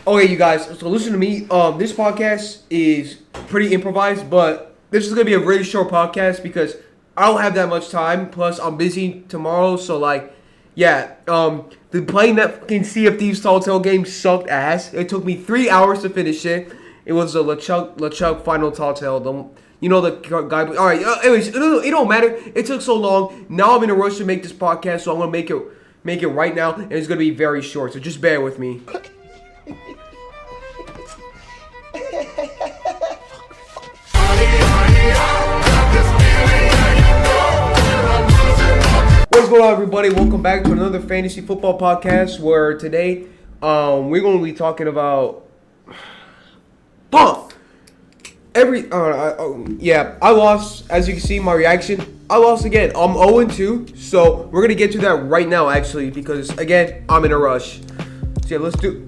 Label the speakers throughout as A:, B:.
A: Okay, you guys. So listen to me. This podcast is pretty improvised, but this is gonna be a really short podcast because I don't have that much time. Plus, I'm busy tomorrow. So like, yeah. The playing that fucking Sea of Thieves Telltale game sucked ass. It took me 3 hours to finish it. It was a LeChuck Final Telltale. The guy. All right. Anyways, it don't matter. It took so long. Now I'm in a rush to make this podcast, so I'm gonna make it right now, and it's gonna be very short. So just bear with me. What's going on, everybody? Welcome back to another fantasy football podcast. Where today, we're going to be talking about. I lost. As you can see, my reaction. I lost again. I'm 0-2, so we're gonna get to that right now, actually, because again, I'm in a rush. So yeah, let's do it.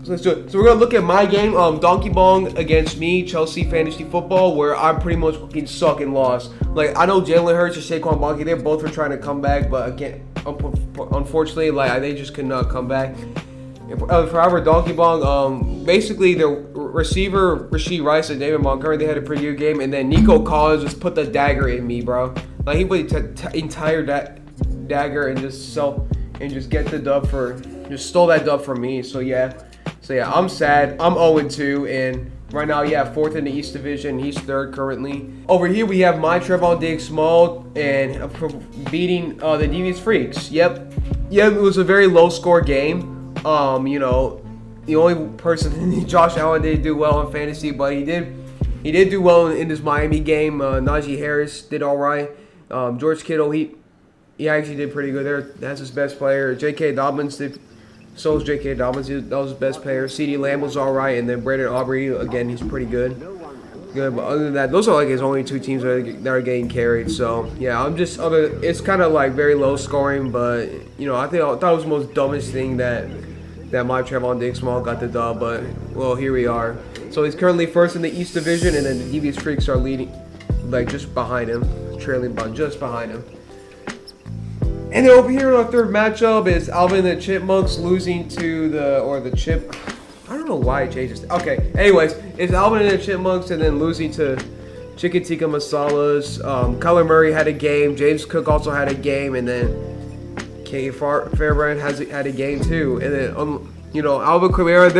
A: So we're gonna look at my game, Donkey Bong against me, Chelsea Fantasy Football, where I'm pretty much fucking suck and lost. Like, I know Jalen Hurts and Saquon Barkley, they both were trying to come back, but again, unfortunately, like, they just could not come back. Forever Donkey Bong, basically the receiver Rashee Rice and David Montgomery, they had a pretty good game, and then Nico Collins just put the dagger in me, bro. Like, he put the entire dagger and just get the dub just stole that dub from me. So yeah, I'm sad. I'm 0-2, and right now, fourth in the East Division. He's third currently. Over here, we have my Trevon Diggs Small and beating the Devious Freaks. Yep, it was a very low score game. The only person, Josh Allen, didn't do well in fantasy, but he did do well in this Miami game. Najee Harris did all right. George Kittle, he actually did pretty good there. That's his best player. J.K. Dobbins did. So was J.K. Dobbins. That was his best player. CeeDee Lamb was all right, and then Brandon Aubrey, again, he's pretty good. But other than that, those are like his only two teams that are getting carried. So yeah, it's kind of like very low scoring, but I thought it was the most dumbest thing that my Trevon Diggs Small got the dub. But well, here we are. So he's currently first in the East Division, and then the Devious Freaks are leading, like just behind him, trailing by just behind him. And then over here in our third matchup is Alvin and the Chipmunks losing to the Chip. I don't know why it changes. Okay, anyways, it's Alvin and the Chipmunks and then losing to Chicken Tikka Masalas. Kyler Murray had a game. James Cook also had a game, and then K. Fairbrand had a game too. And then Alvin Kamara,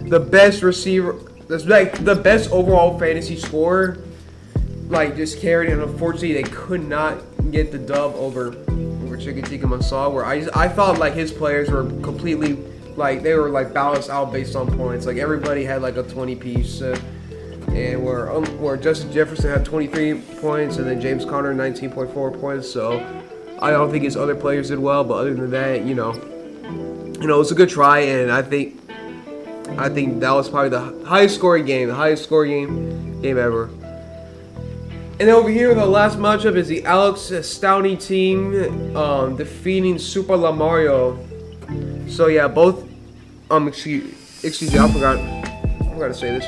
A: the best receiver, the best overall fantasy scorer, like just carried, and unfortunately they could not get the dub over Chicken Tikka Masala, where I thought like his players were completely like they were like balanced out based on points. Like everybody had like a 20 piece, and where Justin Jefferson had 23 points, and then James Conner 19.4 points. So I don't think his other players did well, but other than that, it was a good try, and I think that was probably the highest scoring game ever. And then over here, the last matchup is the Alex Stowney team defeating Super Lamario. So yeah, both excuse me, I forgot to say this.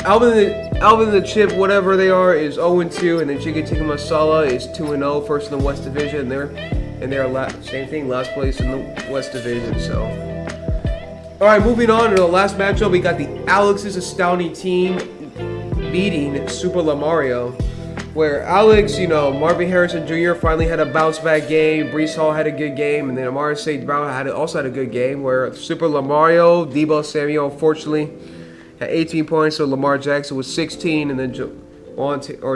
A: Alvin the Chip, whatever they are, is 0-2, and then Chicken Tikka Masala is 2-0, first in the West Division. They're same thing, last place in the West Division. So, all right, moving on to the last matchup, we got the Alex's Stowney team beating Super Lamario. Where Alex, Marvin Harrison Jr. finally had a bounce back game. Breece Hall had a good game, and then Amari St. Brown also had a good game. Where Super Lamario, Deebo Samuel, unfortunately, had 18 points. So Lamar Jackson was 16, and then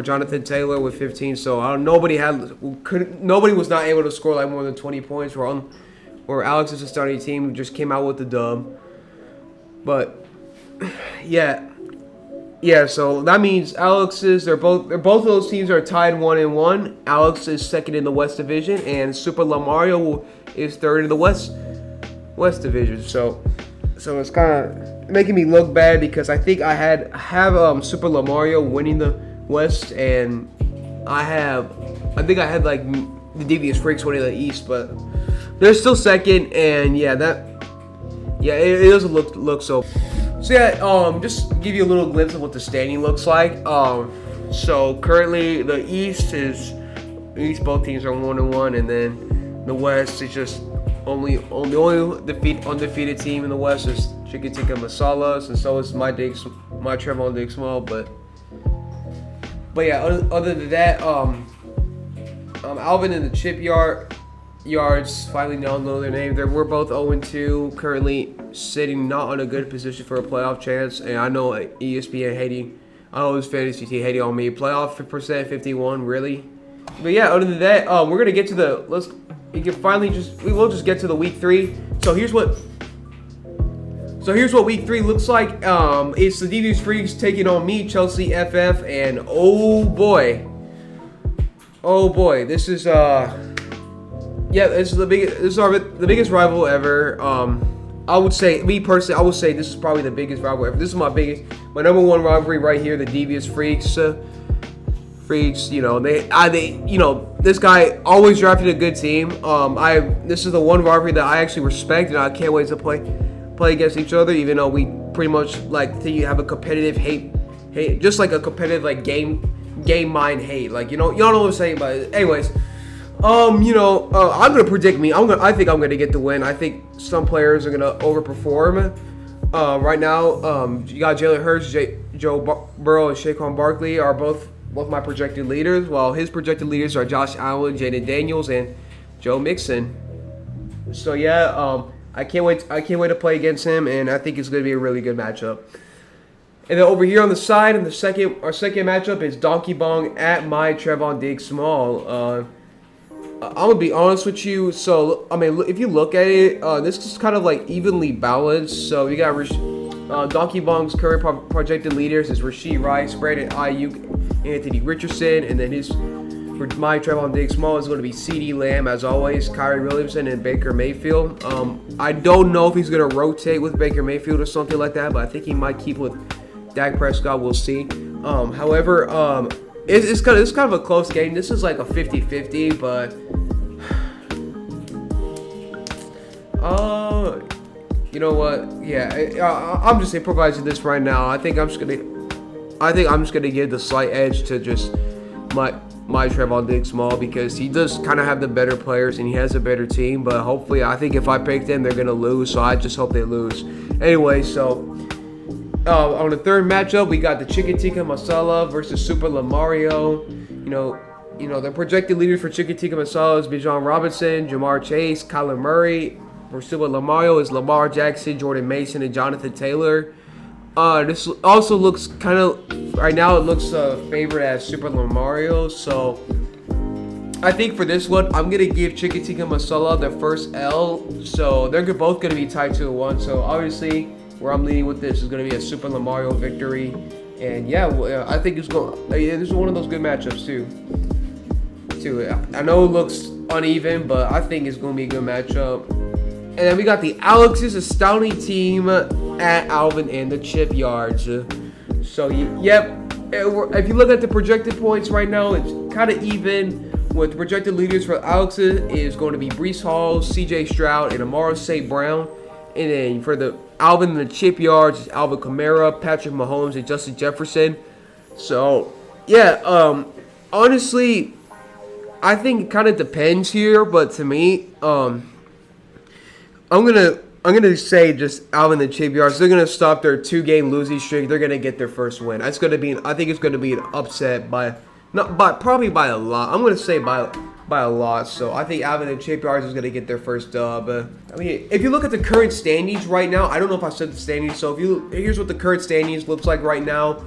A: Jonathan Taylor with 15. So nobody was not able to score like more than 20 points. Where Alex's starting team just came out with the dub. But yeah, so that means both of those teams are tied 1-1. Alex is second in the West Division, and Super Lamario is third in the West Division. So it's kind of making me look bad because I think I have Super Lamario winning the West, and I think I had like the Devious Freaks winning the East, but they're still second, and it doesn't look so. So yeah, just give you a little glimpse of what the standing looks like. So currently the East both teams are 1-1, and then the West is just only undefeated team in the West is Chicken Tikka Masalas, and so is my Trevon Diggs Small. But yeah, other than that, Alvin and the Chip Yards finally now know their name. We're both 0-2, currently sitting not on a good position for a playoff chance. And I know ESPN hating, I know this fantasy team hating on me. Playoff percent 51, really. But yeah, other than that, we're gonna get to we will just get to the week 3. So here's what week 3 looks like. It's the Devious Freaks taking on me, Chelsea FF, and oh boy, this is this is the biggest rival ever. I would say, me personally, I would say this is probably the biggest rival ever. This is my number one rivalry right here, the Devious Freaks. You know, this guy always drafted a good team. This is the one rivalry that I actually respect, and I can't wait to play against each other. Even though we pretty much have a competitive hate, just like a competitive game mind hate. Like y'all know what I'm saying. But anyways, I'm gonna predict me. I think I'm gonna get the win. I think some players are gonna overperform. Right now, you got Jalen Hurts, Joe Burrow, and Saquon Barkley are both my projected leaders, while his projected leaders are Josh Allen, Jaden Daniels, and Joe Mixon. So yeah, I can't wait to play against him, and I think it's going to be a really good matchup. And then over here on the side, our second matchup is Donkey Bong at my Trevon Diggs Small. I'm gonna be honest with you. So I mean, if you look at it, this is kind of evenly balanced. So you got Donkey Bong's current projected leaders is Rashee Rice, Brandon Ayuk, Anthony Richardson, and then for my Trevon Diggs Small is going to be CeeDee Lamb, as always, Kyrie Williamson, and Baker Mayfield. I don't know if he's going to rotate with Baker Mayfield or something like that, but I think he might keep with Dak Prescott. We'll see. However, it's kind of a close game. This is like a 50-50, but you know what? Yeah, I'm just improvising this right now. I think I'm just gonna give the slight edge to just my Trevon Diggs Small, because he does kind of have the better players and he has a better team. But hopefully, I think if I pick them, they're gonna lose. So I just hope they lose. Anyway, so on the third matchup, we got the Chicken Tikka Masala versus Super Lamario. You know the projected leaders for Chicken Tikka Masala is Bijan Robinson, Jamar Chase, Kyler Murray. For Super Lamario is Lamar Jackson, Jordan Mason, and Jonathan Taylor. This also looks right now it looks favored as Super Lamario. So I think for this one, I'm gonna give Chicken Tikka Masala their first L. So they're both gonna be tied 2-1. So obviously, where I'm leaning with this is gonna be a Super Lamario victory. And yeah, I think this is one of those good matchups too. I know it looks uneven, but I think it's gonna be a good matchup. And then we got the Alex's Astounding Team at Alvin and the Chip Yards. So, yep, if you look at the projected points right now, it's kind of even. With the projected leaders for Alex's is going to be Breece Hall, C.J. Stroud, and Amara St. Brown. And then for the Alvin and the Chip Yards, it's Alvin Kamara, Patrick Mahomes, and Justin Jefferson. So, yeah, honestly, I think it kind of depends here. But to me, I'm gonna say just Alvin and the Chip Yards. They're gonna stop their 2-game losing streak. They're gonna get their first win. I think it's gonna be an upset probably by a lot. I'm gonna say by a lot. So I think Alvin and Chip Yards is gonna get their first dub. I mean, if you look at the current standings right now, I don't know if I said the standings. So here's what the current standings looks like right now.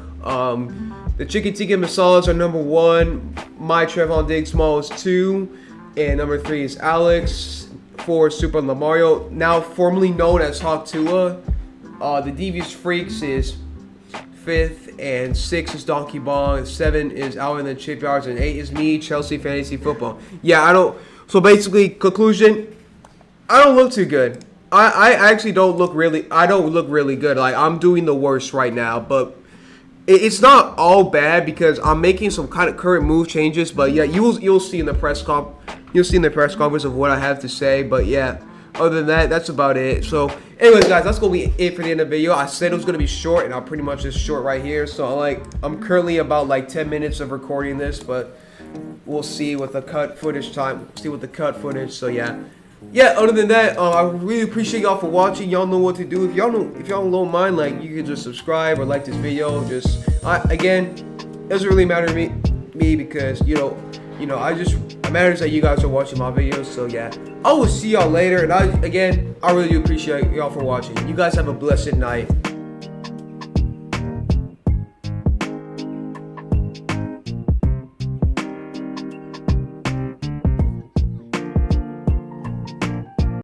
A: The Chicken Tikka Masalas are number 1. My Trevon Diggs Small is 2, and number 3 is Alex. For Super Lamario, now formerly known as Hawk Tua. The Devious Freaks is 5th, and 6 is Donkey Bong, 7 is Alvin and the Chip Yards, and 8 is me, Chelsea Fantasy Football. Yeah, so basically, conclusion, I don't look too good. I actually don't look really good. Like, I'm doing the worst right now, but it's not all bad because I'm making some kind of current move changes. But yeah, you'll see in the press conference of what I have to say. But yeah, other than that, that's about it. So anyways, guys, that's gonna be it for the end of the video. I said it was gonna be short, and I'll pretty much just short right here. So I'm currently about 10 minutes of recording this, but we'll see with the cut footage time. See with the cut footage. So yeah, yeah, other than that, I really appreciate y'all for watching. Y'all know what to do. If y'all don't mind, like, you can just subscribe or like this video. Just again, it doesn't really matter to me because it matters that you guys are watching my videos. So yeah, I will see y'all later. And I really do appreciate y'all for watching. You guys have a blessed night.